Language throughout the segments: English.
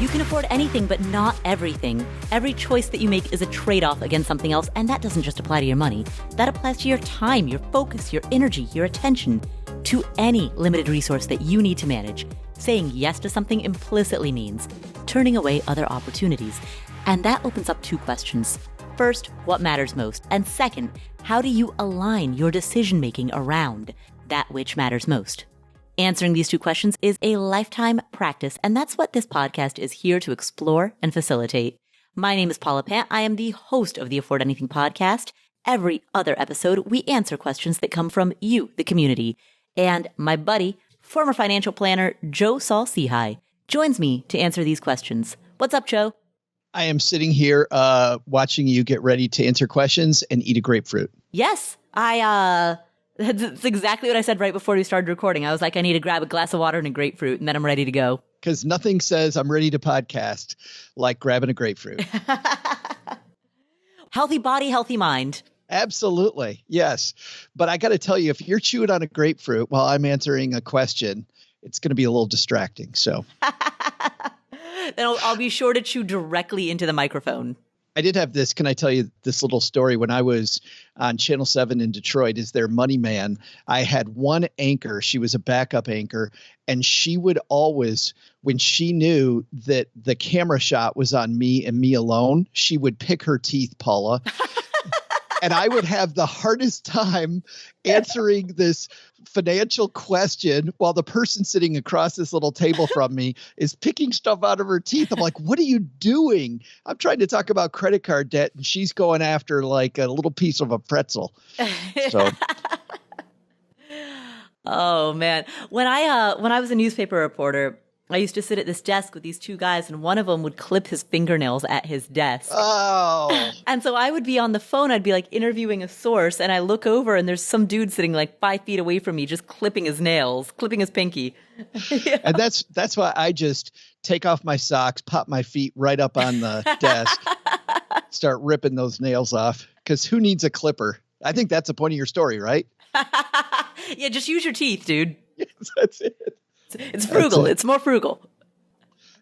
You can afford anything, but not everything. Every choice that you make is a trade-off against something else, and that doesn't just apply to your money. That applies to your time, your focus, your energy, your attention, to any limited resource that you need to manage. Saying yes to something implicitly means turning away other opportunities. And that opens up two questions. First, what matters most? And second, how do you align your decision-making around that which matters most? Answering these two questions is a lifetime practice, and that's what this podcast is here to explore and facilitate. My name is Paula Pant. I am the host of the Afford Anything podcast. Every other episode, we answer questions that come from you, the community. And my buddy, former financial planner Joe Saul-Sehy, joins me to answer these questions. What's up, Joe? I am sitting here watching you get ready to answer questions and eat a grapefruit. Yes, that's exactly what I said right before we started recording. I was like, I need to grab a glass of water and a grapefruit, and then I'm ready to go. Because nothing says I'm ready to podcast like grabbing a grapefruit. Healthy body, healthy mind. Absolutely. Yes. But I got to tell you, if you're chewing on a grapefruit while I'm answering a question, it's going to be a little distracting. So then I'll be sure to chew directly into the microphone. I did have this. Can I tell you this little story? When I was on Channel 7 in Detroit as their money man, I had one anchor. She was a backup anchor. And she would always, when she knew that the camera shot was on me and me alone, she would pick her teeth, Paula. And I would have the hardest time answering this financial question while the person sitting across this little table from me is picking stuff out of her teeth. I'm like, what are you doing? I'm trying to talk about credit card debt, and she's going after like a little piece of a pretzel. So. Oh, man. When I was a newspaper reporter, I used to sit at this desk with these two guys, and one of them would clip his fingernails at his desk. Oh. And so I would be on the phone. I'd be like interviewing a source, and I look over, and there's some dude sitting like 5 feet away from me, just clipping his nails, clipping his pinky. Yeah. And that's why I just take off my socks, pop my feet right up on the desk, start ripping those nails off. Because who needs a clipper? I think that's the point of your story, right? Yeah, just use your teeth, dude. Yes, that's it. It's frugal. It's more frugal.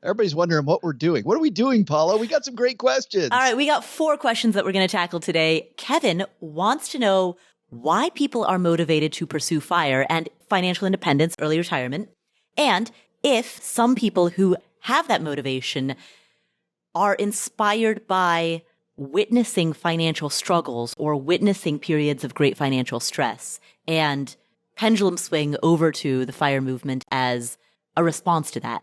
Everybody's wondering what we're doing. What are we doing, Paula? We got some great questions. All right. We got 4 questions that we're going to tackle today. Kevin wants to know why people are motivated to pursue FIRE and financial independence, early retirement, and if some people who have that motivation are inspired by witnessing financial struggles or witnessing periods of great financial stress and pendulum swing over to the FIRE movement as a response to that.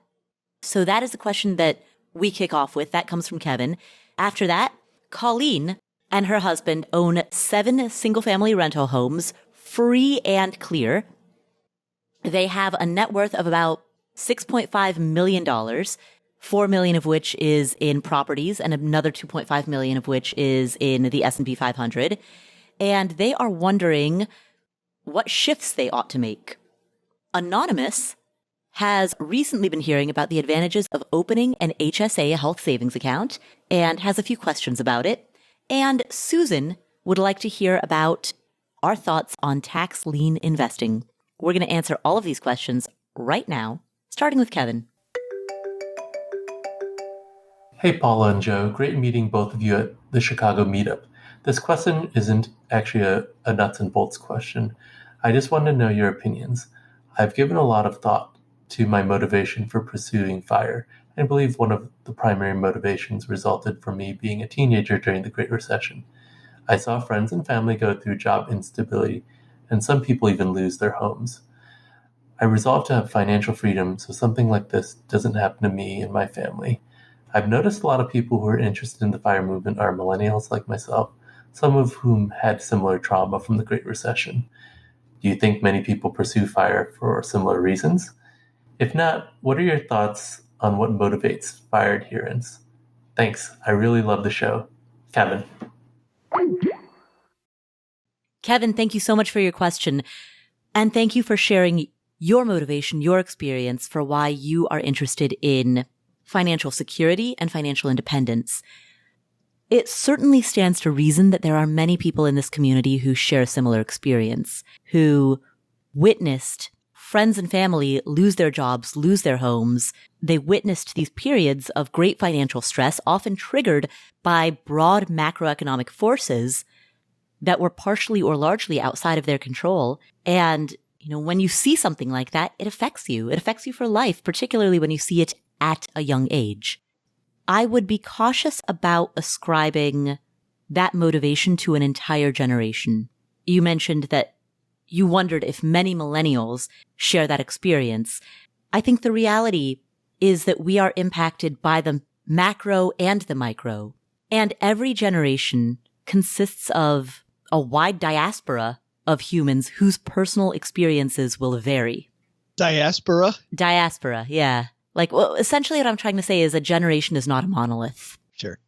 So that is the question that we kick off with. That comes from Kevin. After that, Colleen and her husband own 7 single-family rental homes, free and clear. They have a net worth of about $6.5 million, $4 million of which is in properties and another $2.5 million of which is in the S&P 500. And they are wondering what shifts they ought to make. Anonymous has recently been hearing about the advantages of opening an HSA, a health savings account, and has a few questions about it. And Susan would like to hear about our thoughts on tax lien investing. We're going to answer all of these questions right now, starting with Kevin. Hey, Paula and Joe. Great meeting both of you at the Chicago meetup. This question isn't actually a nuts and bolts question. I just want to know your opinions. I've given a lot of thought to my motivation for pursuing FIRE, and believe one of the primary motivations resulted from me being a teenager during the Great Recession. I saw friends and family go through job instability, and some people even lose their homes. I resolved to have financial freedom so something like this doesn't happen to me and my family. I've noticed a lot of people who are interested in the FIRE movement are millennials like myself, some of whom had similar trauma from the Great Recession. Do you think many people pursue FIRE for similar reasons? If not, what are your thoughts on what motivates FIRE adherence? Thanks. I really love the show. Kevin. Kevin, thank you so much for your question. And thank you for sharing your motivation, your experience for why you are interested in financial security and financial independence. it certainly stands to reason that there are many people in this community who share a similar experience, who witnessed friends and family lose their jobs, lose their homes. They witnessed these periods of great financial stress, often triggered by broad macroeconomic forces that were partially or largely outside of their control. And, when you see something like that, it affects you. It affects you for life, particularly when you see it at a young age. I would be cautious about ascribing that motivation to an entire generation. You mentioned that you wondered if many millennials share that experience. I think the reality is that we are impacted by the macro and the micro. And every generation consists of a wide diaspora of humans whose personal experiences will vary. Diaspora? Diaspora, yeah. Essentially what I'm trying to say is a generation is not a monolith. Sure.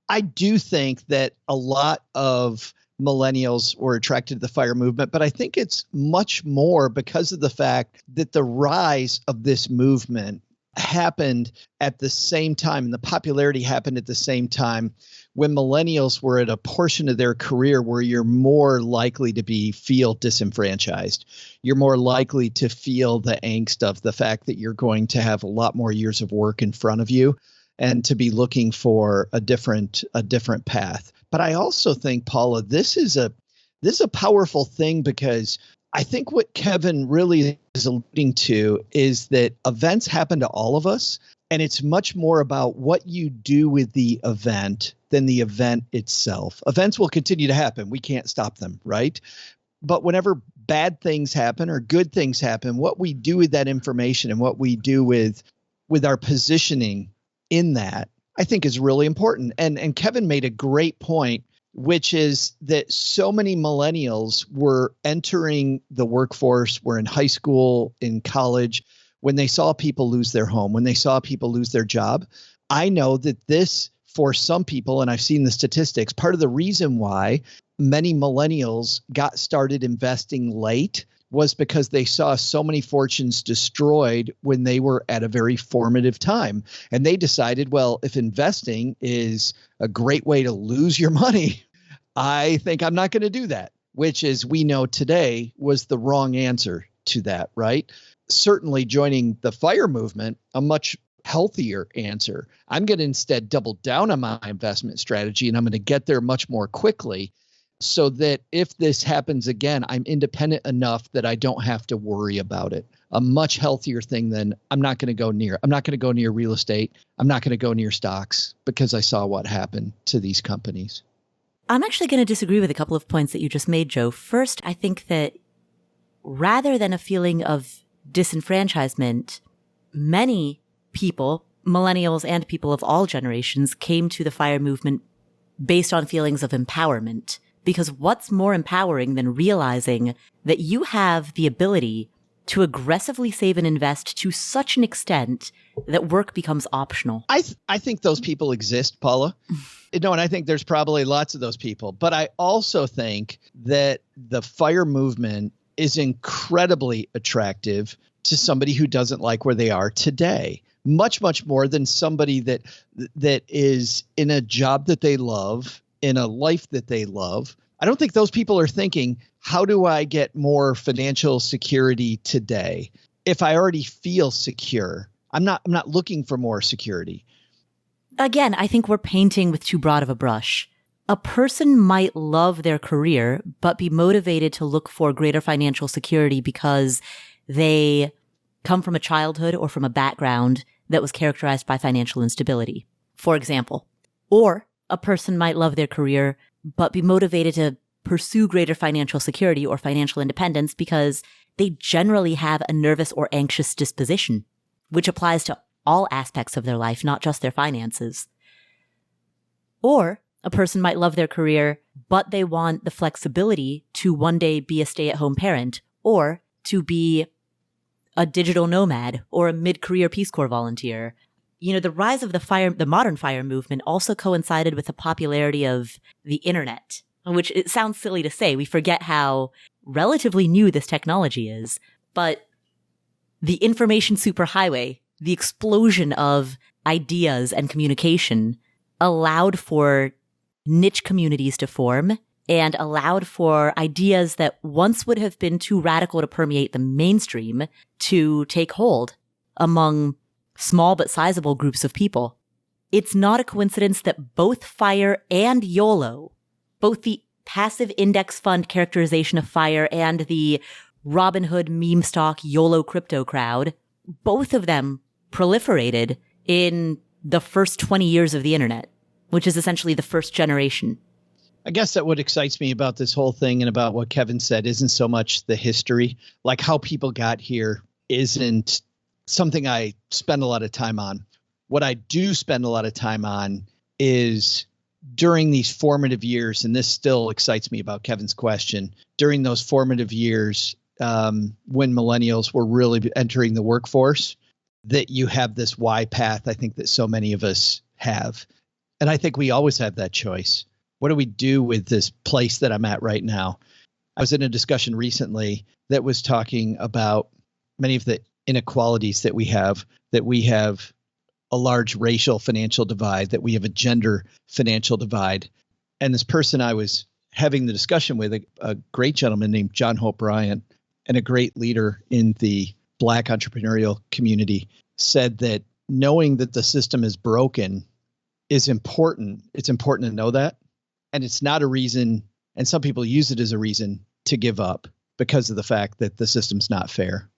I do think that a lot of millennials were attracted to the FIRE movement, but I think it's much more because of the fact that the rise of this movement happened at the same time, and the popularity happened at the same time when millennials were at a portion of their career where you're more likely to feel disenfranchised. You're more likely to feel the angst of the fact that you're going to have a lot more years of work in front of you and to be looking for a different path. But I also think, Paula, this is a powerful thing, because I think what Kevin really is alluding to is that events happen to all of us, and it's much more about what you do with the event than the event itself. Events will continue to happen. We can't stop them, right? But whenever bad things happen or good things happen, what we do with that information and what we do with our positioning in that, I think is really important. And Kevin made a great point, which is that so many millennials were entering the workforce, were in high school, in college, when they saw people lose their home, when they saw people lose their job. I know that this, for some people, and I've seen the statistics, part of the reason why many millennials got started investing late was because they saw so many fortunes destroyed when they were at a very formative time. And they decided, well, if investing is a great way to lose your money, I think I'm not going to do that, which, as we know today, was the wrong answer to that, right? Certainly joining the FIRE movement, a much healthier answer. I'm going to instead double down on my investment strategy, and I'm going to get there much more quickly, so that if this happens again, I'm independent enough that I don't have to worry about it. A much healthier thing than I'm not going to go near real estate. I'm not going to go near stocks because I saw what happened to these companies. I'm actually going to disagree with a couple of points that you just made, Joe. First, I think that rather than a feeling of disenfranchisement, many people, millennials and people of all generations, came to the FIRE movement based on feelings of empowerment. Because what's more empowering than realizing that you have the ability to aggressively save and invest to such an extent that work becomes optional? I think those people exist, Paula. And I think there's probably lots of those people. But I also think that the FIRE movement is incredibly attractive to somebody who doesn't like where they are today. Much, much more than somebody that is in a job that they love, in a life that they love. I don't think those people are thinking, how do I get more financial security today? If I already feel secure, I'm not looking for more security. Again, I think we're painting with too broad of a brush. A person might love their career, but be motivated to look for greater financial security because they come from a childhood or from a background that was characterized by financial instability, for example. Or a person might love their career, but be motivated to pursue greater financial security or financial independence because they generally have a nervous or anxious disposition, which applies to all aspects of their life, not just their finances. Or a person might love their career, but they want the flexibility to one day be a stay-at-home parent or to be a digital nomad or a mid-career Peace Corps volunteer. The rise of the modern FIRE movement also coincided with the popularity of the internet, which it sounds silly to say. We forget how relatively new this technology is, but the information superhighway, the explosion of ideas and communication allowed for niche communities to form and allowed for ideas that once would have been too radical to permeate the mainstream to take hold among small but sizable groups of people. It's not a coincidence that both FIRE and YOLO, both the passive index fund characterization of FIRE and the Robinhood meme stock YOLO crypto crowd, both of them proliferated in the first 20 years of the internet, which is essentially the first generation. I guess that what excites me about this whole thing and about what Kevin said isn't so much the history, like how people got here isn't something I spend a lot of time on. What I do spend a lot of time on is during these formative years, and this still excites me about Kevin's question, during those formative years when millennials were really entering the workforce, that you have this Y path, I think that so many of us have. And I think we always have that choice. What do we do with this place that I'm at right now? I was in a discussion recently that was talking about many of the inequalities that we have a large racial financial divide, that we have a gender financial divide. And this person I was having the discussion with, a great gentleman named John Hope Bryant, and a great leader in the Black entrepreneurial community, said that knowing that the system is broken is important. It's important to know that. And it's not a reason, and some people use it as a reason to give up because of the fact that the system's not fair.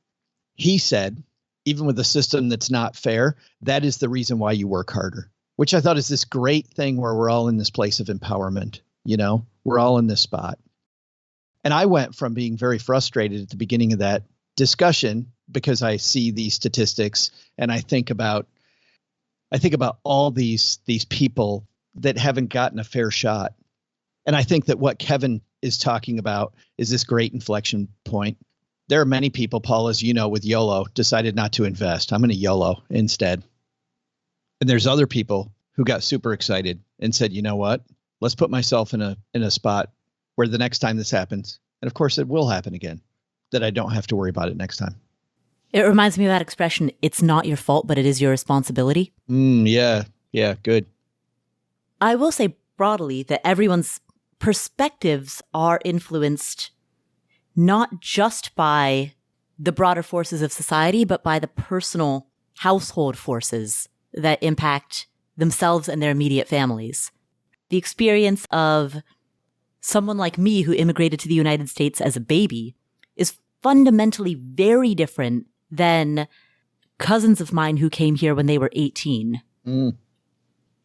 He said, even with a system that's not fair, that is the reason why you work harder, which I thought is this great thing where we're all in this place of empowerment. You know, we're all in this spot. And I went from being very frustrated at the beginning of that discussion because I see these statistics and I think about all these people that haven't gotten a fair shot. And I think that what Kevin is talking about is this great inflection point. There are many people, Paul, as you know, with YOLO, decided not to invest. I'm going to YOLO instead. And there's other people who got super excited and said, you know what, let's put myself in a spot where the next time this happens, and of course it will happen again, that I don't have to worry about it next time. It reminds me of that expression, it's not your fault, but it is your responsibility. Yeah, good. I will say broadly that everyone's perspectives are influenced not just by the broader forces of society, but by the personal household forces that impact themselves and their immediate families. The experience of someone like me who immigrated to the United States as a baby is fundamentally very different than cousins of mine who came here when they were 18.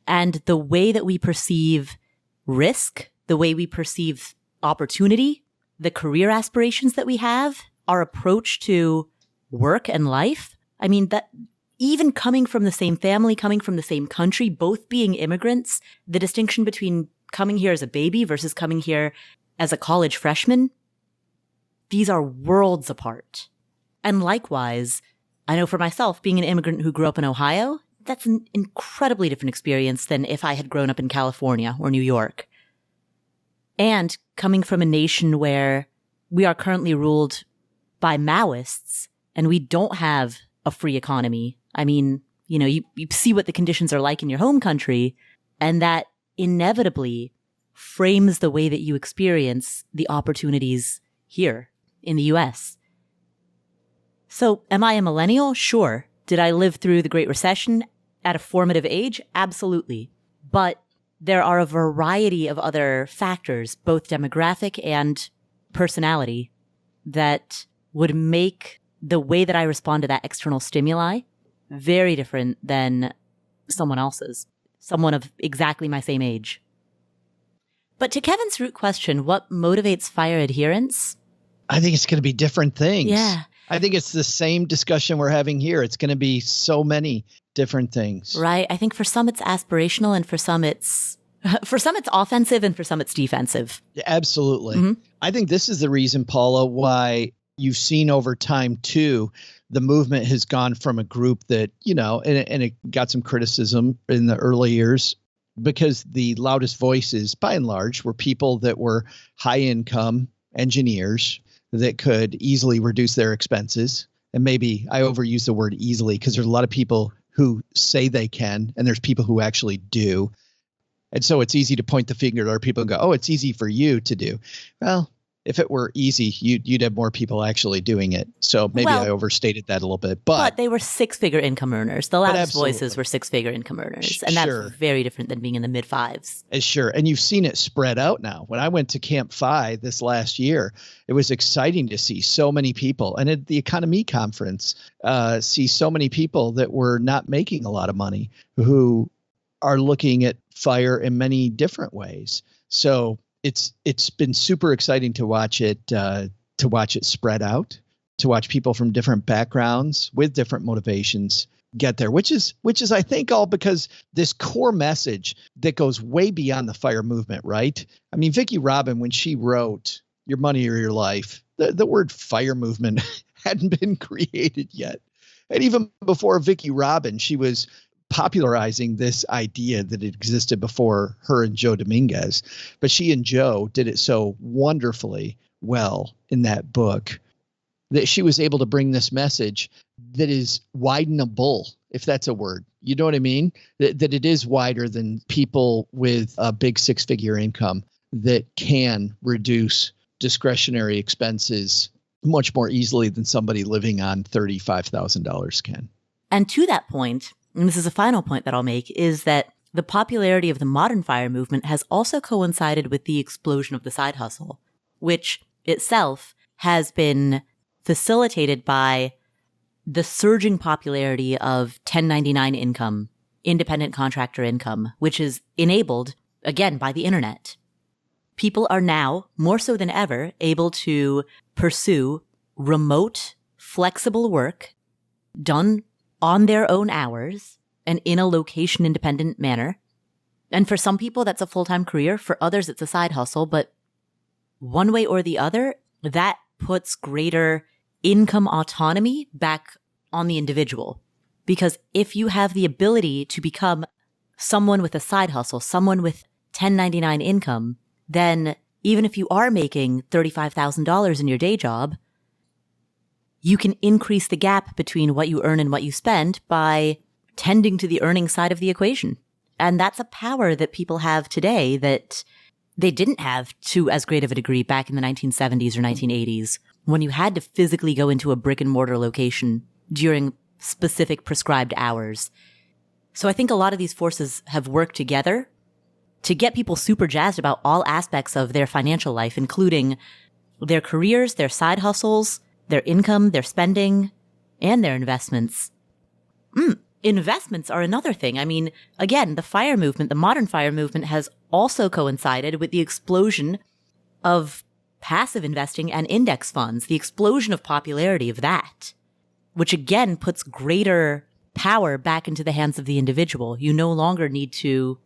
And the way that we perceive risk, the way we perceive opportunity, the career aspirations that we have, our approach to work and life. I mean, that even coming from the same family, coming from the same country, both being immigrants, the distinction between coming here as a baby versus coming here as a college freshman, these are worlds apart. And likewise, I know for myself, being an immigrant who grew up in Ohio, that's an incredibly different experience than if I had grown up in California or New York. And coming from a nation where we are currently ruled by Maoists and we don't have a free economy. I mean, you know, you see what the conditions are like in your home country, and that inevitably frames the way that you experience the opportunities here in the US. So am I a millennial? Sure. Did I live through the Great Recession at a formative age? Absolutely. But there are a variety of other factors, both demographic and personality, that would make the way that I respond to that external stimuli very different than someone else's, someone of exactly my same age. But to Kevin's root question, what motivates FIRE adherence? I think it's going to be different things. Yeah. I think it's the same discussion we're having here. It's going to be so many different things. Right. I think for some it's aspirational, and for some it's offensive, and for some it's defensive. Absolutely. Mm-hmm. I think this is the reason, Paula, why you've seen over time too, the movement has gone from a group that, you know, and it got some criticism in the early years, because the loudest voices by and large were people that were high income engineers that could easily reduce their expenses. And maybe I overuse the word easily because there's a lot of people who say they can, and there's people who actually do. And so it's easy to point the finger at other people and go, oh, it's easy for you to do. Well, if it were easy, you'd have more people actually doing it. So maybe I overstated that a little bit. But they were six-figure income earners. The loudest absolutely. voices were six-figure income earners. And that's very different than being in the mid-fives. Sure. And you've seen it spread out now. When I went to Camp FI this last year, it was exciting to see so many people. And at the Economy Conference, see so many people that were not making a lot of money who are looking at FIRE in many different ways. So it's been super exciting to watch it spread out, to watch people from different backgrounds with different motivations get there, which is I think all because this core message that goes way beyond the FIRE movement, right? I mean, Vicki Robin, when she wrote Your Money or Your Life, the word FIRE movement hadn't been created yet. And even before Vicki Robin, she was popularizing this idea that existed before her and Joe Dominguez. But she and Joe did it so wonderfully well in that book that she was able to bring this message that is widenable, if that's a word. You know what I mean? That it is wider than people with a big six-figure income that can reduce discretionary expenses much more easily than somebody living on $35,000 can. And to that point, and this is a final point that I'll make, is that the popularity of the modern FIRE movement has also coincided with the explosion of the side hustle, which itself has been facilitated by the surging popularity of 1099 income, independent contractor income, which is enabled, again, by the internet. People are now, more so than ever, able to pursue remote, flexible work done on their own hours and in a location-independent manner. And for some people, that's a full-time career. For others, it's a side hustle. But one way or the other, that puts greater income autonomy back on the individual. Because if you have the ability to become someone with a side hustle, someone with 1099 income, then even if you are making $35,000 in your day job, you can increase the gap between what you earn and what you spend by tending to the earning side of the equation. And that's a power that people have today that they didn't have to as great of a degree back in the 1970s or 1980s, when you had to physically go into a brick and mortar location during specific prescribed hours. So I think a lot of these forces have worked together to get people super jazzed about all aspects of their financial life, including their careers, their side hustles, their income, their spending, and their investments. Investments are another thing. I mean, again, the FIRE movement, the modern FIRE movement, has also coincided with the explosion of passive investing and index funds, the explosion of popularity of that, which again puts greater power back into the hands of the individual. You no longer need to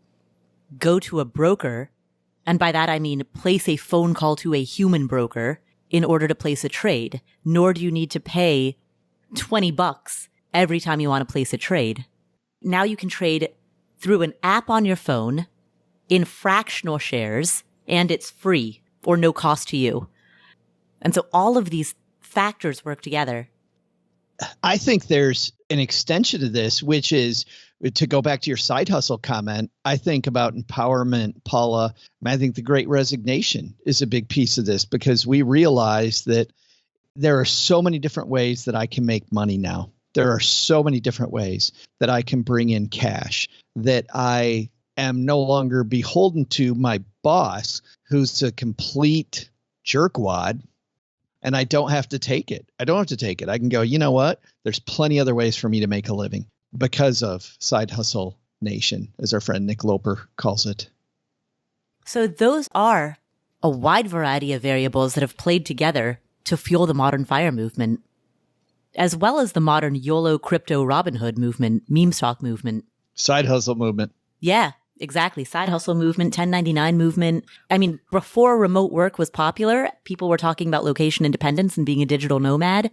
go to a broker, and by that I mean place a phone call to a human broker in order to place a trade, nor do you need to pay $20 every time you want to place a trade. Now you can trade through an app on your phone in fractional shares, and it's free or no cost to you. And so all of these factors work together. I think there's an extension to this, which is, to go back to your side hustle comment, I think about empowerment, Paula. I think the Great Resignation is a big piece of this, because we realize that there are so many different ways that I can make money now. There are so many different ways that I can bring in cash, that I am no longer beholden to my boss, who's a complete jerkwad, and I don't have to take it. I can go, you know what? There's plenty other ways for me to make a living because of Side Hustle Nation, as our friend Nick Loper calls it. So those are a wide variety of variables that have played together to fuel the modern FIRE movement, as well as the modern YOLO crypto Robinhood movement, meme stock movement. Side hustle movement. Yeah, exactly. Side hustle movement, 1099 movement. I mean, before remote work was popular, people were talking about location independence and being a digital nomad.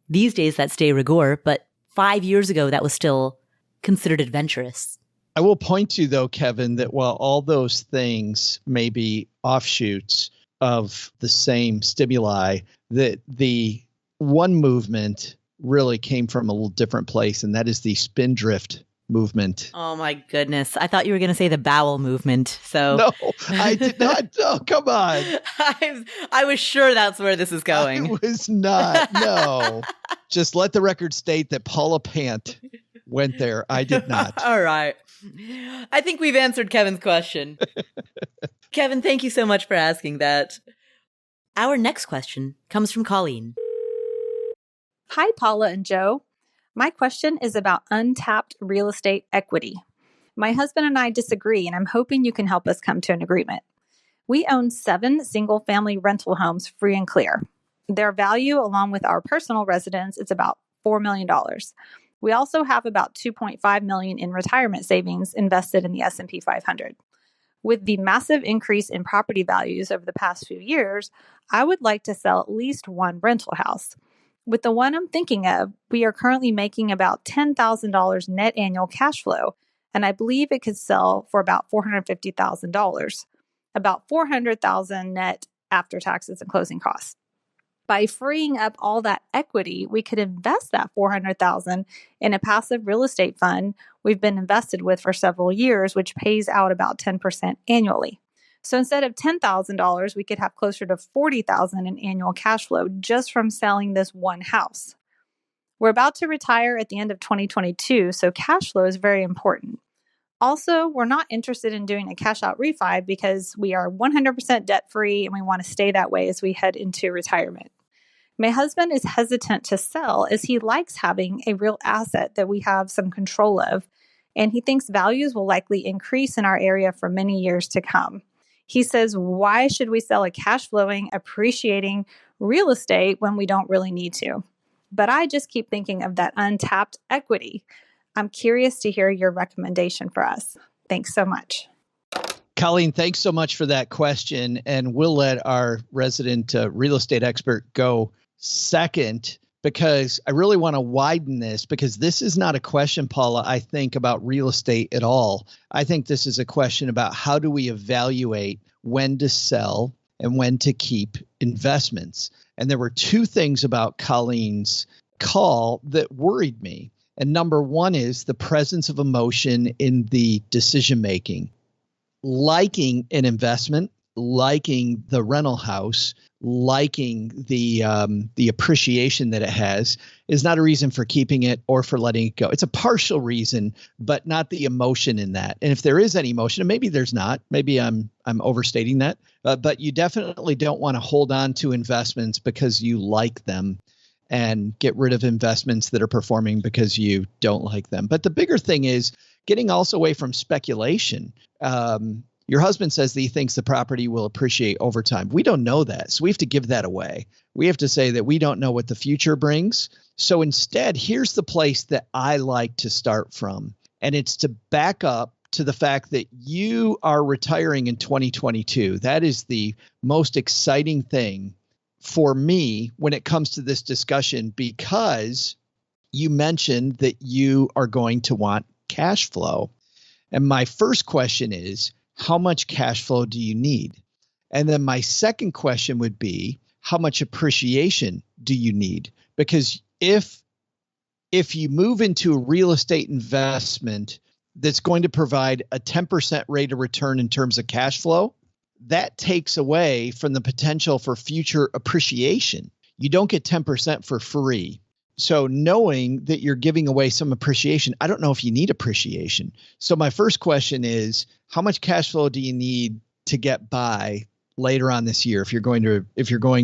These days, that's de rigueur, but 5 years ago, that was still considered adventurous. I will point to, though, Kevin, that while all those things may be offshoots of the same stimuli, that the one movement really came from a little different place, and that is the spindrift movement. Oh my goodness. I thought you were going to say the bowel movement. So No, I did not. Oh, come on. I was sure that's where this is going. I was not. No. Just let the record state that Paula Pant went there. I did not. All right. I think we've answered Kevin's question. Kevin, thank you so much for asking that. Our next question comes from Colleen. Hi, Paula and Joe. My question is about untapped real estate equity. My husband and I disagree, and I'm hoping you can help us come to an agreement. We own 7 single-family rental homes free and clear. Their value, along with our personal residence, is about $4 million. We also have about $2.5 million in retirement savings invested in the S&P 500. With the massive increase in property values over the past few years, I would like to sell at least one rental house. With the one I'm thinking of, we are currently making about $10,000 net annual cash flow, and I believe it could sell for about $450,000, about $400,000 net after taxes and closing costs. By freeing up all that equity, we could invest that $400,000 in a passive real estate fund we've been invested with for several years, which pays out about 10% annually. So instead of $10,000, we could have closer to $40,000 in annual cash flow just from selling this one house. We're about to retire at the end of 2022, so cash flow is very important. Also, we're not interested in doing a cash out refi because we are 100% debt free and we want to stay that way as we head into retirement. My husband is hesitant to sell as he likes having a real asset that we have some control of, and he thinks values will likely increase in our area for many years to come. He says, why should we sell a cash flowing, appreciating real estate when we don't really need to? But I just keep thinking of that untapped equity. I'm curious to hear your recommendation for us. Thanks so much. Colleen, thanks so much for that question. And we'll let our resident real estate expert go second, because I really want to widen this, because this is not a question, Paula, I think about real estate at all. I think this is a question about how do we evaluate when to sell and when to keep investments. And there were 2 things about Colleen's call that worried me. And number one is the presence of emotion in the decision making. Liking an investment, liking the rental house, liking the appreciation that it has is not a reason for keeping it or for letting it go. It's a partial reason, but not the emotion in that. And if there is any emotion, and maybe there's not, maybe I'm overstating that, but you definitely don't want to hold on to investments because you like them and get rid of investments that are performing because you don't like them. But the bigger thing is getting also away from speculation. Your husband says that he thinks the property will appreciate over time. We don't know that. So we have to give that away. We have to say that we don't know what the future brings. So instead, here's the place that I like to start from. And it's to back up to the fact that you are retiring in 2022. That is the most exciting thing for me when it comes to this discussion, because you mentioned that you are going to want cash flow. And my first question is, how much cash flow do you need? And then my second question would be, how much appreciation do you need? Because if you move into a real estate investment that's going to provide a 10% rate of return in terms of cash flow, that takes away from the potential for future appreciation. You don't get 10% for free. So knowing that you're giving away some appreciation, I don't know if you need appreciation. So my first question is, how much cash flow do you need to get by later on this year if you're going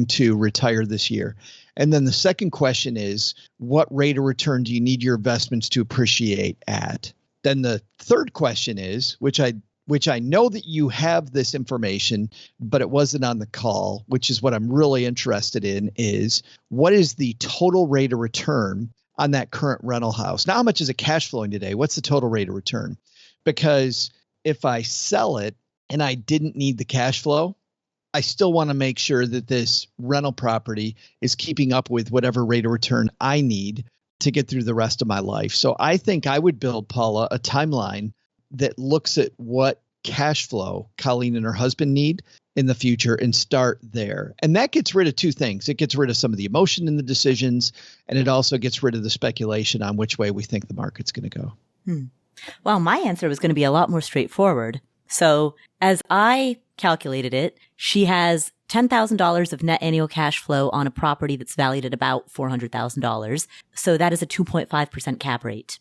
to retire this year? And then the second question is, what rate of return do you need your investments to appreciate at? Then the third question is, which I know that you have this information, but it wasn't on the call, which is what I'm really interested in, is what is the total rate of return on that current rental house? Now, how much is it cash flowing today? What's the total rate of return? Because if I sell it and I didn't need the cash flow, I still want to make sure that this rental property is keeping up with whatever rate of return I need to get through the rest of my life. So I think I would build, Paula, a timeline that looks at what cash flow Colleen and her husband need in the future and start there. And that gets rid of 2 things. It gets rid of some of the emotion in the decisions, and it also gets rid of the speculation on which way we think the market's going to go. Well, my answer was going to be a lot more straightforward. So as I calculated it, she has $10,000 of net annual cash flow on a property that's valued at about $400,000. So that is a 2.5% cap rate.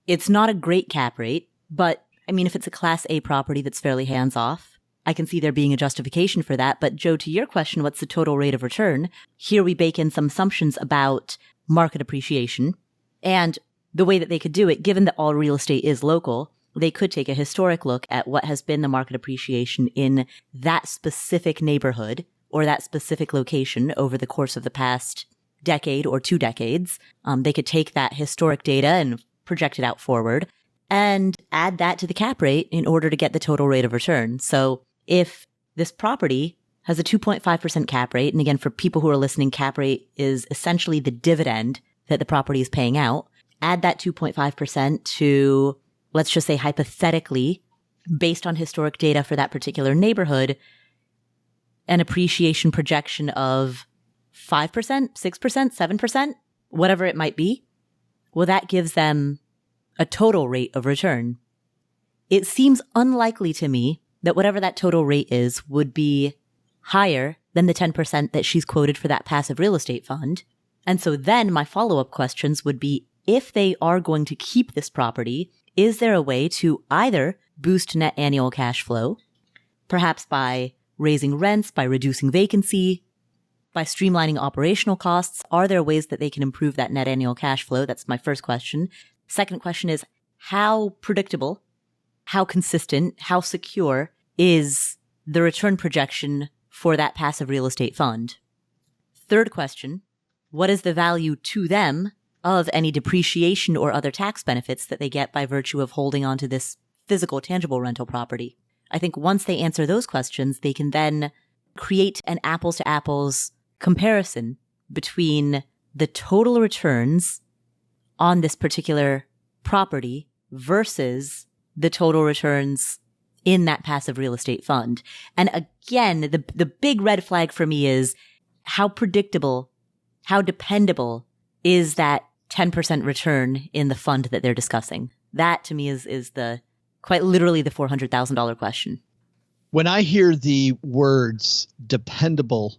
It's not a great cap rate, but I mean, if it's a Class A property that's fairly hands-off, I can see there being a justification for that. But Joe, to your question, what's the total rate of return? Here we bake in some assumptions about market appreciation. And the way that they could do it, given that all real estate is local, they could take a historic look at what has been the market appreciation in that specific neighborhood or that specific location over the course of the past decade or 2 decades. They could take that historic data and project it out forward and add that to the cap rate in order to get the total rate of return. So if this property has a 2.5% cap rate, and again, for people who are listening, cap rate is essentially the dividend that the property is paying out, add that 2.5% to, let's just say hypothetically, based on historic data for that particular neighborhood, an appreciation projection of 5%, 6%, 7%, whatever it might be. Well, that gives them a total rate of return. It seems unlikely to me that whatever that total rate is would be higher than the 10% that she's quoted for that passive real estate fund. And so then my follow-up questions would be, if they are going to keep this property, is there a way to either boost net annual cash flow, perhaps by raising rents, by reducing vacancy, by streamlining operational costs? Are there ways that they can improve that net annual cash flow? That's my first question. Second question is, how predictable, how consistent, how secure is the return projection for that passive real estate fund? Third question, what is the value to them of any depreciation or other tax benefits that they get by virtue of holding onto this physical, tangible rental property? I think once they answer those questions, they can then create an apples to apples comparison between the total returns on this particular property versus the total returns in that passive real estate fund. And again, the big red flag for me is how predictable, how dependable is that 10% return in the fund that they're discussing. That to me is the quite literally the $400,000 question. When I hear the words dependable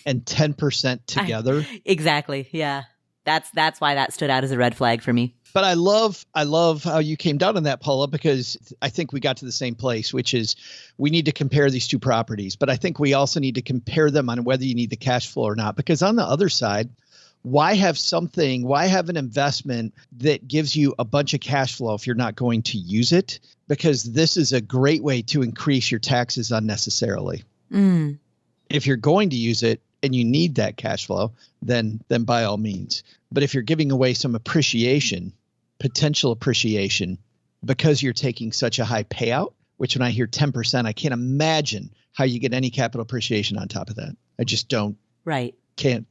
and 10% together. Exactly. Yeah. That's why that stood out as a red flag for me. But I love how you came down on that, Paula, because I think we got to the same place, which is we need to compare these two properties. But I think we also need to compare them on whether you need the cash flow or not. Because on the other side, why have an investment that gives you a bunch of cash flow if you're not going to use it? Because this is a great way to increase your taxes unnecessarily. If you're going to use it and you need that cash flow, then by all means. But if you're giving away some potential appreciation, because you're taking such a high payout, which when I hear 10%, I can't imagine how you get any capital appreciation on top of that. I just don't. Right. Can't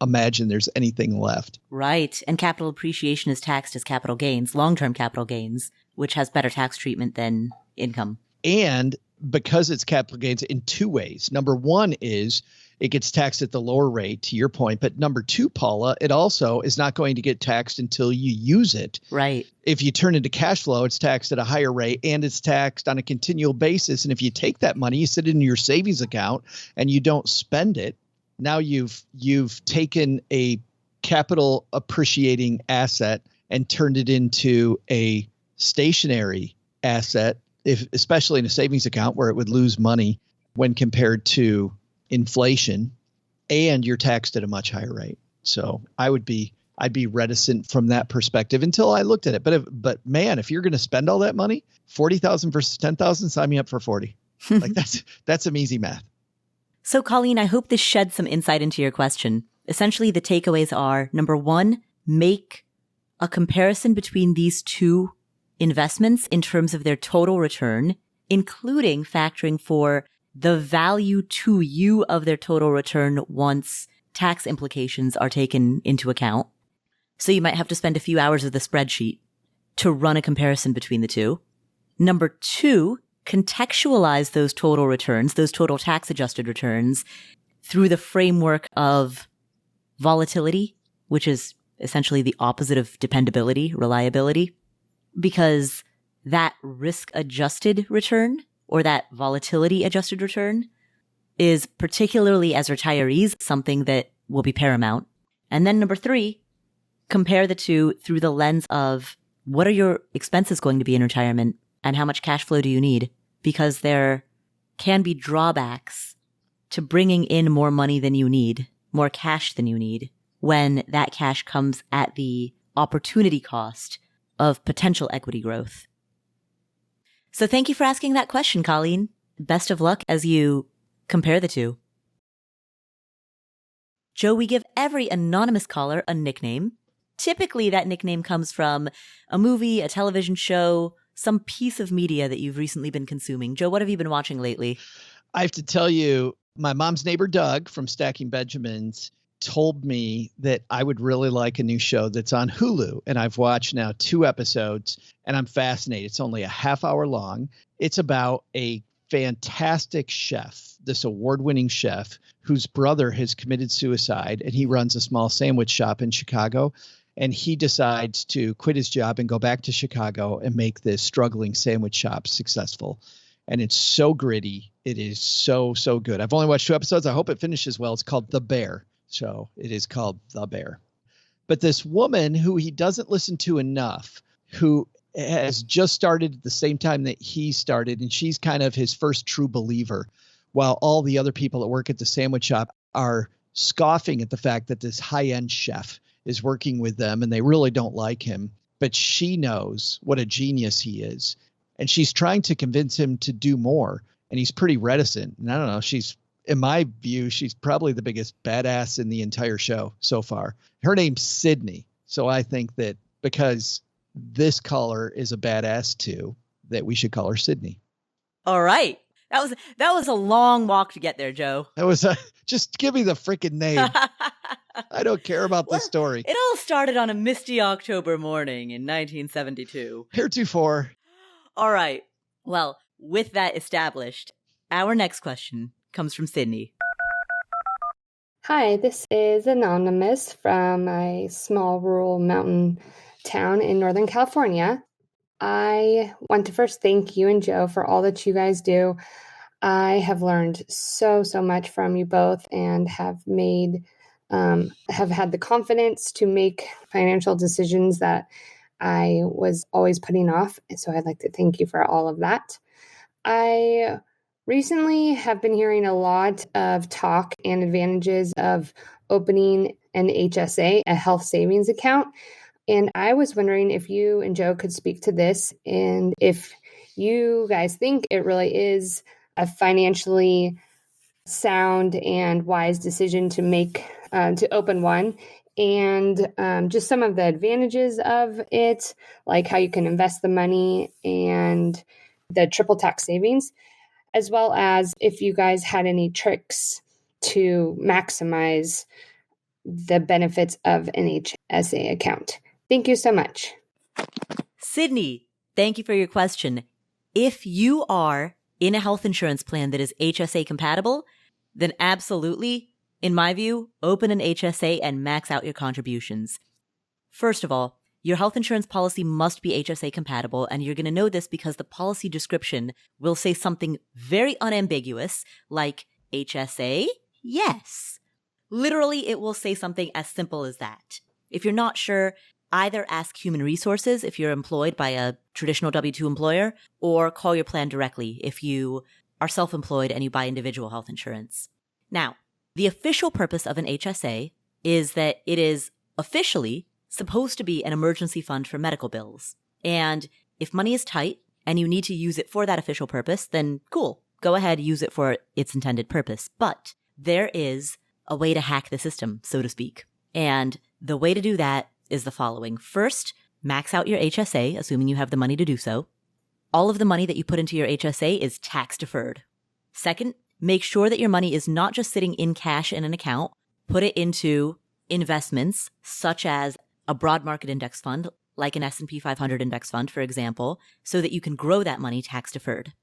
imagine there's anything left. Right. And capital appreciation is taxed as capital gains, long-term capital gains, which has better tax treatment than income. And because it's capital gains in 2 ways. Number one is it gets taxed at the lower rate, to your point. But number 2, Paula, it also is not going to get taxed until you use it. Right. If you turn into cash flow, it's taxed at a higher rate and it's taxed on a continual basis. And if you take that money, you sit it in your savings account and you don't spend it, now you've taken a capital appreciating asset and turned it into a stationary asset, especially in a savings account where it would lose money when compared to inflation, and you're taxed at a much higher rate. So I'd be reticent from that perspective until I looked at it. But man, if you're going to spend all that money, 40,000 versus 10,000, sign me up for 40. Like that's some easy math. So Colleen, I hope this sheds some insight into your question. Essentially, the takeaways are, number 1, make a comparison between these two investments in terms of their total return, including factoring for the value to you of their total return once tax implications are taken into account. So you might have to spend a few hours of the spreadsheet to run a comparison between the two. Number 2, contextualize those total returns, those total tax adjusted returns, through the framework of volatility, which is essentially the opposite of dependability, reliability. because that risk-adjusted return or that volatility-adjusted return is, particularly as retirees, something that will be paramount. And then number 3, compare the two through the lens of what are your expenses going to be in retirement and how much cash flow do you need? Because there can be drawbacks to bringing in more money than you need, more cash than you need, when that cash comes at the opportunity cost of potential equity growth. So thank you for asking that question, Colleen. Best of luck as you compare the two. Joe, we give every anonymous caller a nickname. Typically, that nickname comes from a movie, a television show, some piece of media that you've recently been consuming. Joe, what have you been watching lately? I have to tell you, my mom's neighbor, Doug, from Stacking Benjamins, told me that I would really like a new show that's on Hulu. And I've watched now 2 episodes and I'm fascinated. It's only a half hour long. It's about a fantastic chef, this award-winning chef whose brother has committed suicide, and he runs a small sandwich shop in Chicago. And he decides to quit his job and go back to Chicago and make this struggling sandwich shop successful. And it's so gritty. It is so good. I've only watched 2 episodes. I hope it finishes well. It's called The Bear. So it is called The Bear. But this woman who he doesn't listen to enough, who has just started at the same time that he started, and she's kind of his first true believer, while all the other people that work at the sandwich shop are scoffing at the fact that this high-end chef is working with them and they really don't like him. But she knows what a genius he is. And she's trying to convince him to do more. And he's pretty reticent. And I don't know, in my view, she's probably the biggest badass in the entire show so far. Her name's Sydney. So I think that because this caller is a badass too, that we should call her Sydney. All right. That was a long walk to get there, Joe. That was just give me the freaking name. I don't care about the story. It all started on a misty October morning in 1972. Heretofore. All right. Well, with that established, our next question comes from Sydney. Hi, this is Anonymous from a small rural mountain town in Northern California. I want to first thank you and Joe for all that you guys do. I have learned so much from you both and have had the confidence to make financial decisions that I was always putting off. And so I'd like to thank you for all of that. I recently have been hearing a lot of talk and advantages of opening an HSA, a health savings account. And I was wondering if you and Joe could speak to this and if you guys think it really is a financially sound and wise decision to make, to open one, and just some of the advantages of it, like how you can invest the money and the triple tax savings, as well as if you guys had any tricks to maximize the benefits of an HSA account. Thank you so much. Sydney, thank you for your question. If you are in a health insurance plan that is HSA compatible, then absolutely, in my view, open an HSA and max out your contributions. First of all, your health insurance policy must be HSA compatible, and you're going to know this because the policy description will say something very unambiguous like HSA, yes. Literally, it will say something as simple as that. If you're not sure, either ask Human Resources if you're employed by a traditional W-2 employer, or call your plan directly if you are self-employed and you buy individual health insurance. Now, the official purpose of an HSA is that it is officially supposed to be an emergency fund for medical bills. And if money is tight and you need to use it for that official purpose, then cool, go ahead, use it for its intended purpose. But there is a way to hack the system, so to speak. And the way to do that is the following. First, max out your HSA, assuming you have the money to do so. All of the money that you put into your HSA is tax deferred. Second, make sure that your money is not just sitting in cash in an account. Put it into investments such as a broad market index fund, like an S&P 500 index fund, for example, so that you can grow that money tax deferred.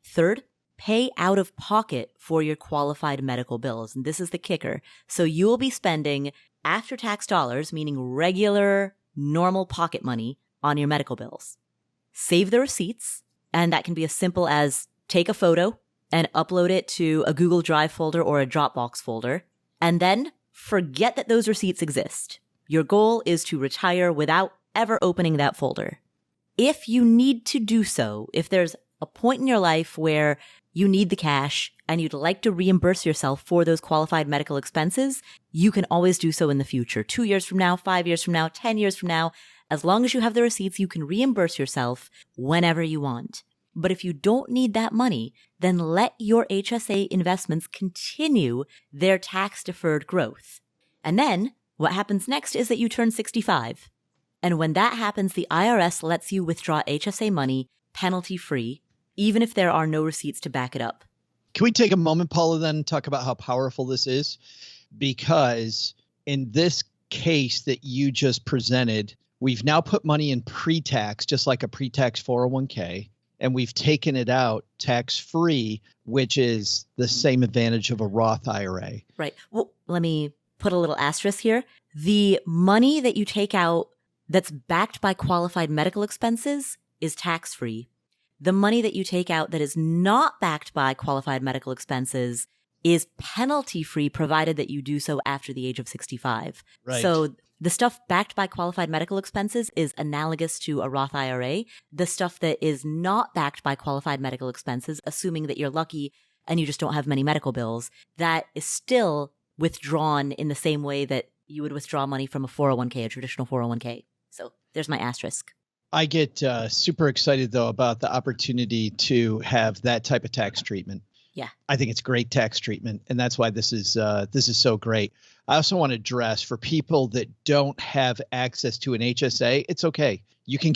Third, pay out of pocket for your qualified medical bills. And this is the kicker. So you will be spending after-tax dollars, meaning regular, normal pocket money, on your medical bills. save the receipts. And that can be as simple as take a photo and upload it to a Google Drive folder or a Dropbox folder. And then forget that those receipts exist. Your goal is to retire without ever opening that folder. If you need to do so, if there's a point in your life where you need the cash and you'd like to reimburse yourself for those qualified medical expenses, you can always do so in the future. 2 years from now, 5 years from now, 10 years from now. As long as you have the receipts, you can reimburse yourself whenever you want. But if you don't need that money, then let your HSA investments continue their tax-deferred growth. And then what happens next is that you turn 65. And when that happens, the IRS lets you withdraw HSA money penalty-free, even if there are no receipts to back it up. Can we take a moment, Paula, then and talk about how powerful this is? Because in this case that you just presented, we've now put money in pre-tax, just like a pre-tax 401k, and we've taken it out tax-free, which is the same advantage of a Roth IRA. Right. Well, let me put a little asterisk here. The money that you take out that's backed by qualified medical expenses is tax-free. The money that you take out that is not backed by qualified medical expenses is penalty-free, provided that you do so after the age of 65. Right. So the stuff backed by qualified medical expenses is analogous to a Roth IRA. The stuff that is not backed by qualified medical expenses, assuming that you're lucky and you just don't have many medical bills, that is still withdrawn in the same way that you would withdraw money from a 401k, a traditional 401k. So there's my asterisk. I get super excited, though, about the opportunity to have that type of tax treatment. Yeah. I think it's great tax treatment, and that's why this is so great. I also want to address for people that don't have access to an HSA, it's okay. You can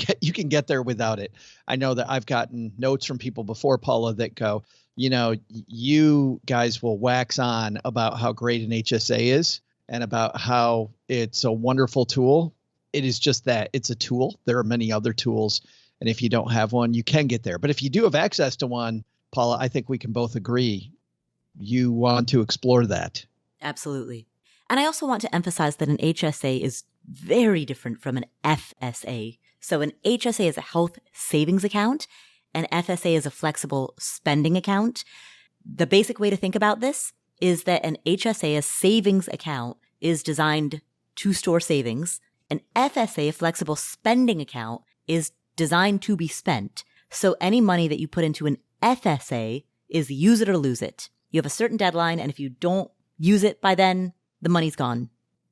get there without it. I know that I've gotten notes from people before, Paula, that go, you guys will wax on about how great an HSA is and about how it's a wonderful tool. It is just that it's a tool. There are many other tools. And if you don't have one, you can get there. But if you do have access to one, Paula, I think we can both agree you want to explore that. Absolutely. And I also want to emphasize that an HSA is very different from an FSA. So an HSA is a health savings account. An FSA is a flexible spending account. The basic way to think about this is that an HSA, a savings account, is designed to store savings. An FSA, a flexible spending account, is designed to be spent. So any money that you put into an FSA is use it or lose it. You have a certain deadline, and if you don't use it by then, the money's gone.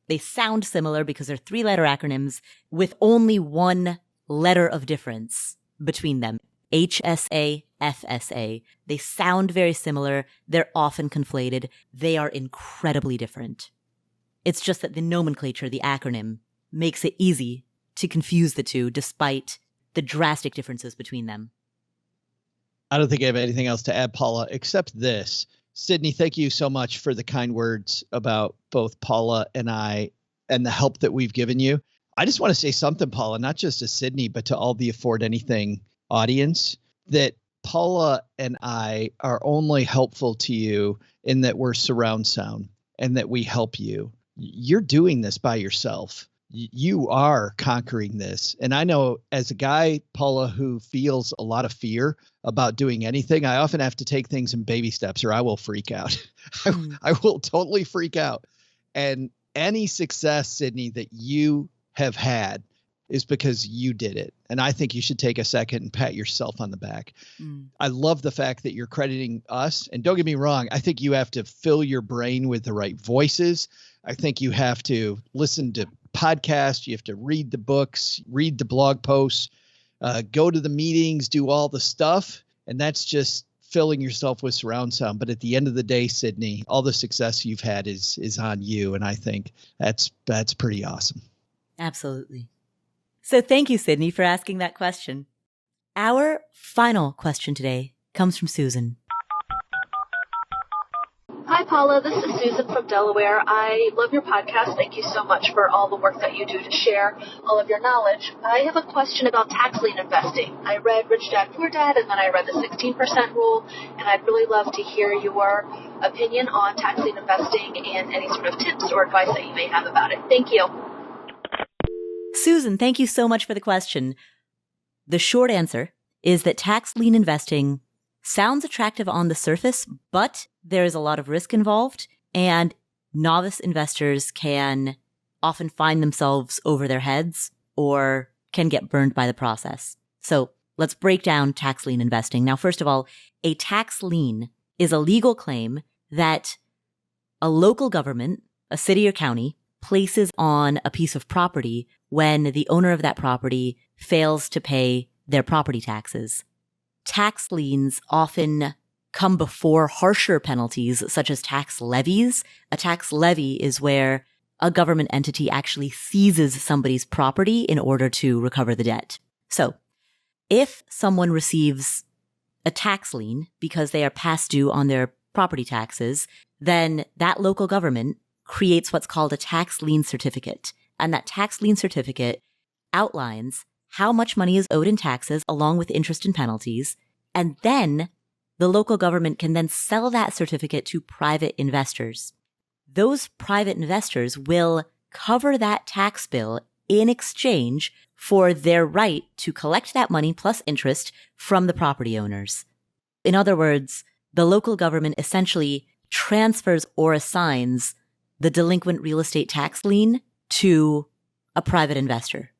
They sound similar because they're 3-letter acronyms with only one letter of difference between them. HSA, FSA. They sound very similar. They're often conflated. They are incredibly different. It's just that the nomenclature, the acronym, makes it easy to confuse the two despite the drastic differences between them. I don't think I have anything else to add, Paula, except this. Sydney, thank you so much for the kind words about both Paula and I and the help that we've given you. I just want to say something, Paula, not just to Sydney, but to all the Afford Anything audience, that Paula and I are only helpful to you in that we're surround sound and that we help you. You're doing this by yourself. You are conquering this. And I know as a guy, Paula, who feels a lot of fear about doing anything, I often have to take things in baby steps or I will freak out. I will totally freak out. And any success, Sydney, that you have had is because you did it. And I think you should take a second and pat yourself on the back. I love the fact that you're crediting us. And don't get me wrong, I think you have to fill your brain with the right voices. I think you have to listen to podcasts. You have to read the books, read the blog posts, go to the meetings, do all the stuff. And that's just filling yourself with surround sound. But at the end of the day, Sydney, all the success you've had is on you. And I think that's pretty awesome. Absolutely. So thank you, Sydney, for asking that question. Our final question today comes from Susan. Hi, Paula. This is Susan from Delaware. I love your podcast. Thank you so much for all the work that you do to share all of your knowledge. I have a question about tax lien investing. I read Rich Dad, Poor Dad, and then I read the 16% rule, and I'd really love to hear your opinion on tax lien investing and any sort of tips or advice that you may have about it. Thank you. Susan, thank you so much for the question. The short answer is that tax lien investing sounds attractive on the surface, but there is a lot of risk involved, and novice investors can often find themselves over their heads or can get burned by the process. So let's break down tax lien investing. Now, first of all, a tax lien is a legal claim that a local government, a city or county, places on a piece of property when the owner of that property fails to pay their property taxes. Tax liens often come before harsher penalties such as tax levies. A tax levy is where a government entity actually seizes somebody's property in order to recover the debt. So if someone receives a tax lien because they are past due on their property taxes, then that local government creates what's called a tax lien certificate. And that tax lien certificate outlines how much money is owed in taxes along with interest and penalties. And then the local government can then sell that certificate to private investors. Those private investors will cover that tax bill in exchange for their right to collect that money plus interest from the property owners. In other words, the local government essentially transfers or assigns the delinquent real estate tax lien to a private investor.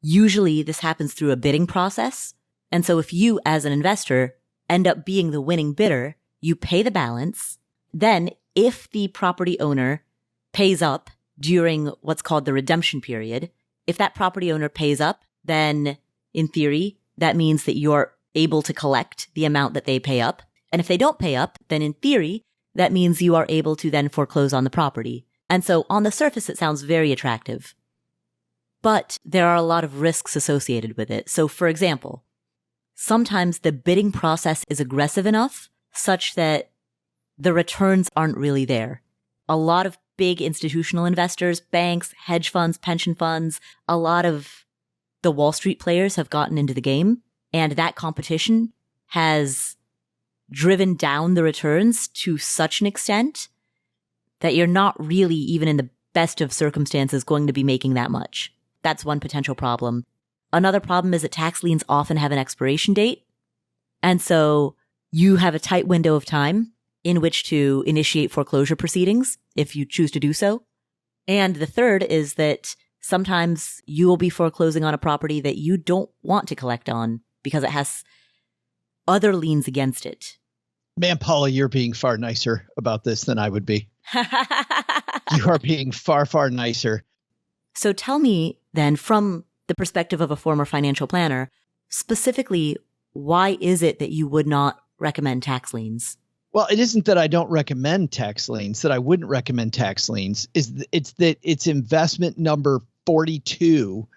Usually this happens through a bidding process. And so if you as an investor end up being the winning bidder, you pay the balance. Then if the property owner pays up during what's called the redemption period, if that property owner pays up, then in theory, that means that you're able to collect the amount that they pay up. And if they don't pay up, then in theory, that means you are able to then foreclose on the property. And so on the surface, it sounds very attractive. But there are a lot of risks associated with it. So for example, sometimes the bidding process is aggressive enough such that the returns aren't really there. A lot of big institutional investors, banks, hedge funds, pension funds, a lot of the Wall Street players have gotten into the game, and that competition has driven down the returns to such an extent that you're not really, even in the best of circumstances, going to be making that much. That's one potential problem. Another problem is that tax liens often have an expiration date. And so you have a tight window of time in which to initiate foreclosure proceedings if you choose to do so. And the third is that sometimes you will be foreclosing on a property that you don't want to collect on because it has other liens against it. Man, Paula, you're being far nicer about this than I would be. You are being far, far nicer. So tell me then, from the perspective of a former financial planner, specifically, why is it that you would not recommend tax liens? Well, it isn't that I don't recommend tax liens, that I wouldn't recommend tax liens. It's that it's investment number 42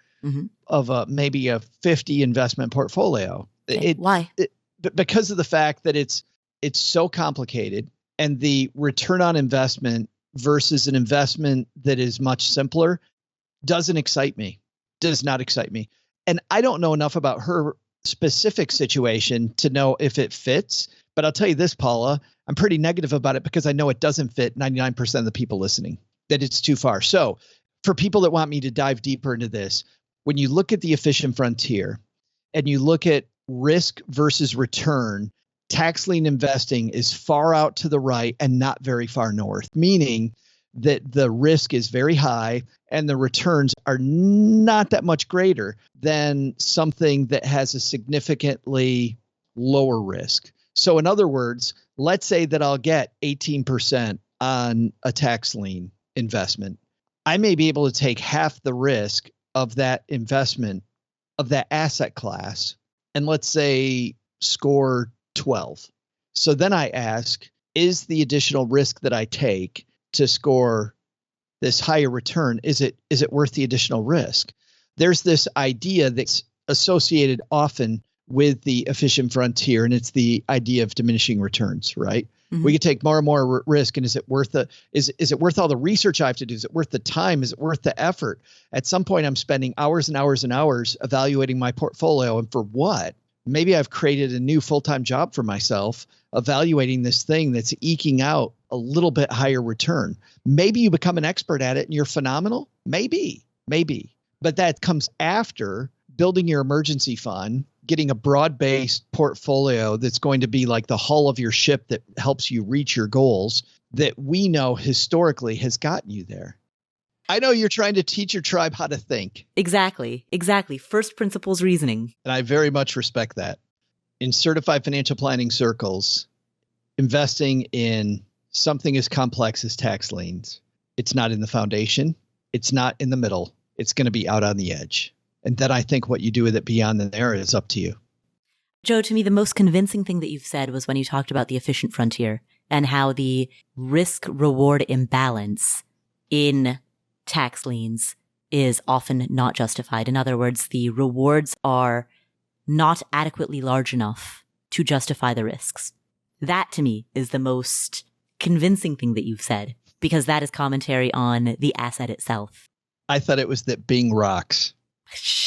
of maybe a 50 investment portfolio. Okay. Why? Because of the fact that it's so complicated, and the return on investment versus an investment that is much simpler does not excite me. And I don't know enough about her specific situation to know if it fits. But I'll tell you this, Paula, I'm pretty negative about it because I know it doesn't fit 99% of the people listening, that it's too far. So for people that want me to dive deeper into this, when you look at the efficient frontier and you look at risk versus return, tax lien investing is far out to the right and not very far north, meaning that the risk is very high and the returns are not that much greater than something that has a significantly lower risk. So in other words, let's say that I'll get 18% on a tax lien investment. I may be able to take half the risk of that investment, of that asset class, and let's say score 12. So then I ask, is the additional risk that I take to score this higher return, is it worth the additional risk? There's this idea that's associated often with the efficient frontier, and it's the idea of diminishing returns, right? Mm-hmm. We could take more and more risk, and is it worth is it worth all the research I have to do? Is it worth the time? Is it worth the effort? At some point, I'm spending hours and hours and hours evaluating my portfolio, and for what? Maybe I've created a new full-time job for myself, evaluating this thing that's eking out a little bit higher return. Maybe you become an expert at it and you're phenomenal. Maybe. But that comes after building your emergency fund, getting a broad-based portfolio that's going to be like the hull of your ship that helps you reach your goals, that we know historically has gotten you there. I know you're trying to teach your tribe how to think. Exactly. First principles reasoning. And I very much respect that. In certified financial planning circles, investing in something as complex as tax liens, it's not in the foundation. It's not in the middle. It's going to be out on the edge. And then I think what you do with it beyond there is up to you. Joe, to me, the most convincing thing that you've said was when you talked about the efficient frontier and how the risk-reward imbalance in tax liens is often not justified. In other words, the rewards are not adequately large enough to justify the risks. That, to me, is the most convincing thing that you've said, because that is commentary on the asset itself. I thought it was that Bing rocks.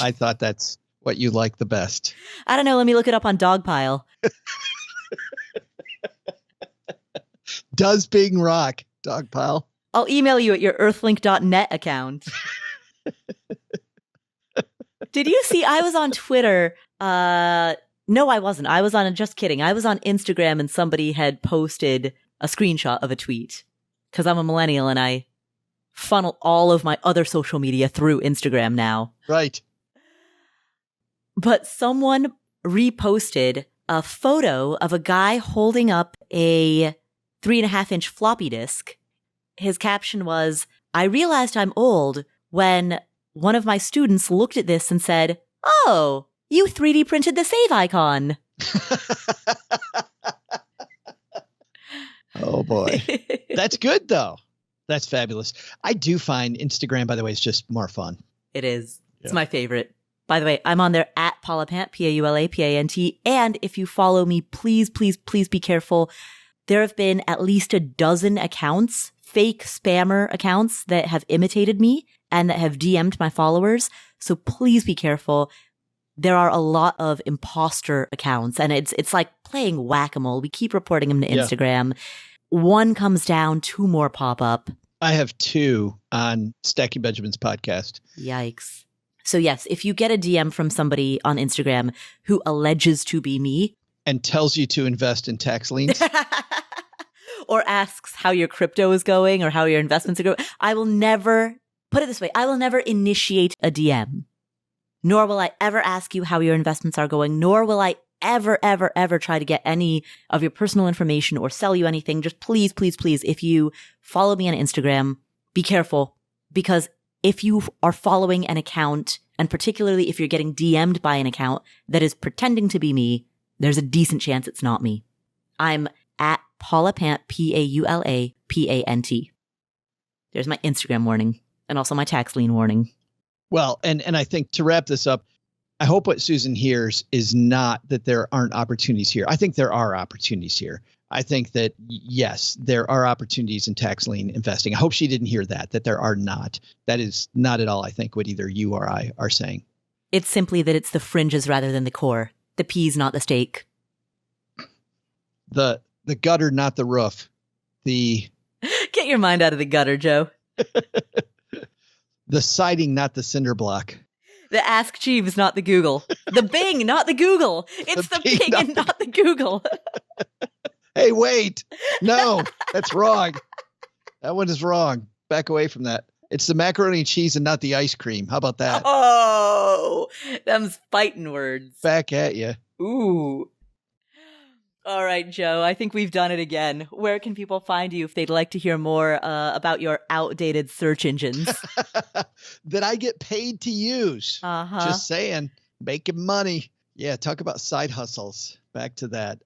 I thought that's what you like the best. I don't know. Let me look it up on Dogpile. Does Bing rock, Dogpile? I'll email you at your earthlink.net account. Did you see? I was on Twitter. No, I wasn't. I was on, just kidding. I was on Instagram and somebody had posted a screenshot of a tweet because I'm a millennial and I funnel all of my other social media through Instagram now. Right. But someone reposted a photo of a guy holding up a 3.5-inch floppy disk. His caption was, "I realized I'm old when one of my students looked at this and said, 'Oh, you 3D printed the save icon.'" Oh boy. That's good though. That's fabulous. I do find Instagram, by the way, is just more fun. It is. It's my favorite. By the way, I'm on there at Paulapant, Paulapant. And if you follow me, please, please, please be careful. There have been at least a dozen accounts, fake spammer accounts that have imitated me and that have DM'd my followers. So please be careful. There are a lot of imposter accounts and it's like playing whack-a-mole. We keep reporting them to Instagram. One comes down, two more pop up. I have two on Stacking Benjamin's podcast. Yikes. So yes, if you get a DM from somebody on Instagram who alleges to be me and tells you to invest in tax liens or asks how your crypto is going or how your investments are going, I will never, put it this way, I will never initiate a DM, nor will I ever ask you how your investments are going, nor will I ever try to get any of your personal information or sell you anything. Just please, please, please, if you follow me on Instagram, be careful, because if you are following an account, and particularly if you're getting DM'd by an account that is pretending to be me, there's a decent chance it's not me. I'm at Paulapant, Paulapant. There's my Instagram warning and also my tax lien warning. Well, and I think to wrap this up, I hope what Susan hears is not that there aren't opportunities here. I think there are opportunities here. I think that, yes, there are opportunities in tax lien investing. I hope she didn't hear that there are not. That is not at all, I think, what either you or I are saying. It's simply that it's the fringes rather than the core. The peas, not the steak. The gutter, not the roof. Get your mind out of the gutter, Joe. The siding, not the cinder block. The Ask Jeeves, not the Google. The Bing, not the Google. It's the Bing and not the Google. Hey, wait. No, that's wrong. That one is wrong. Back away from that. It's the macaroni and cheese and not the ice cream. How about that? Oh, them's fighting words. Back at you. Ooh. All right, Joe, I think we've done it again. Where can people find you if they'd like to hear more about your outdated search engines? That I get paid to use. Just saying. Making money. Yeah, talk about side hustles. Back to that.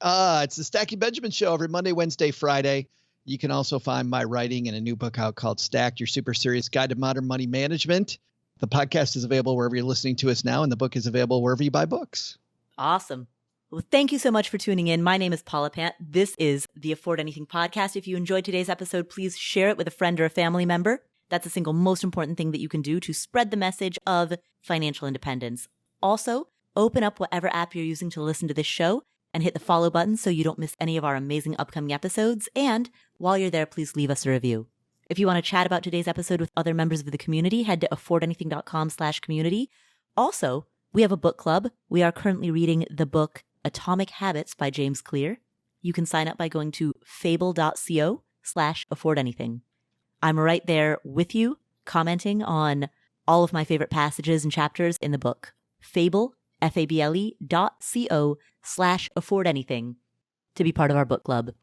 It's the Stacking Benjamin Show every Monday, Wednesday, Friday. You can also find my writing in a new book out called Stacked, Your Super Serious Guide to Modern Money Management. The podcast is available wherever you're listening to us now, and the book is available wherever you buy books. Awesome. Well, thank you so much for tuning in. My name is Paulapant. This is the Afford Anything podcast. If you enjoyed today's episode, please share it with a friend or a family member. That's the single most important thing that you can do to spread the message of financial independence. Also, open up whatever app you're using to listen to this show and hit the follow button so you don't miss any of our amazing upcoming episodes. And while you're there, please leave us a review. If you want to chat about today's episode with other members of the community, head to affordanything.com/community. Also, We have a book club. We are currently reading the book Atomic Habits by James Clear. You can sign up by going to fable.co/affordanything. I'm right there with you, commenting on all of my favorite passages and chapters in the book. Fable, fable.co/affordanything to be part of our book club.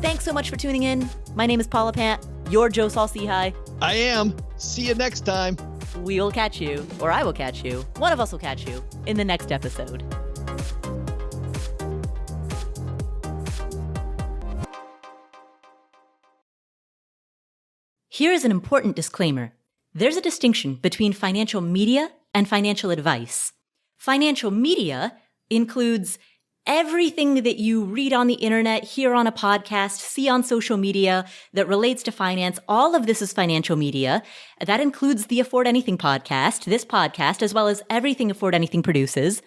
Thanks so much for tuning in. My name is Paula Pant. You're Joe Saul-Sehy. I am. See you next time. We will catch you, or I will catch you. One of us will catch you in the next episode. Here is an important disclaimer. There's a distinction between financial media and financial advice. Financial media includes everything that you read on the internet, hear on a podcast, see on social media that relates to finance. All of this is financial media. That includes the Afford Anything podcast, this podcast, as well as everything Afford Anything produces.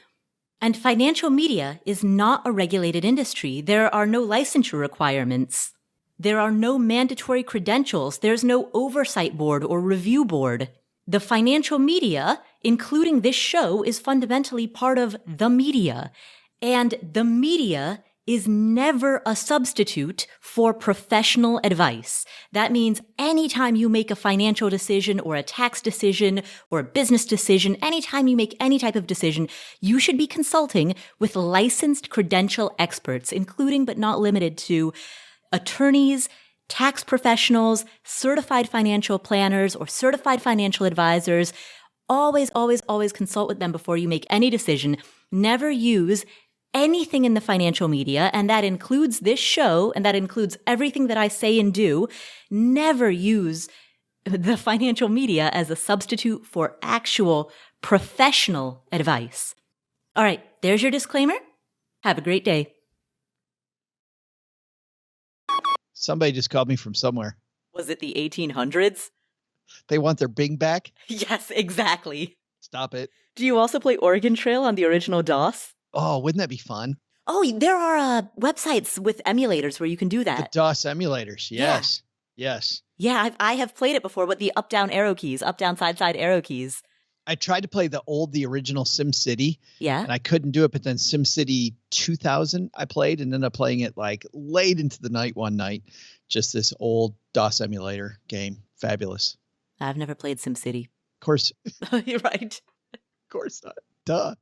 And financial media is not a regulated industry. There are no licensure requirements. There are no mandatory credentials. There's no oversight board or review board. The financial media, including this show, is fundamentally part of the media. And the media is never a substitute for professional advice. That means anytime you make a financial decision or a tax decision or a business decision, anytime you make any type of decision, you should be consulting with licensed credential experts, including but not limited to attorneys, tax professionals, certified financial planners, or certified financial advisors. Always, always, always consult with them before you make any decision. Never use anything in the financial media, and that includes this show, and that includes everything that I say and do. Never use the financial media as a substitute for actual professional advice. All right, there's your disclaimer. Have a great day. Somebody just called me from somewhere. Was it the 1800s? They want their Bing back? Yes, exactly. Stop it. Do you also play Oregon Trail on the original DOS? Oh, wouldn't that be fun? Oh, there are websites with emulators where you can do that. The DOS emulators. Yes. Yeah. Yes. Yeah, I have played it before with the up-down arrow keys, up-down side-side arrow keys. I tried to play the original SimCity. Yeah. And I couldn't do it, but then SimCity 2000 I played and ended up playing it like late into the night one night. Just this old DOS emulator game. Fabulous. I've never played SimCity. Of course. You're right. Of course not. Duh.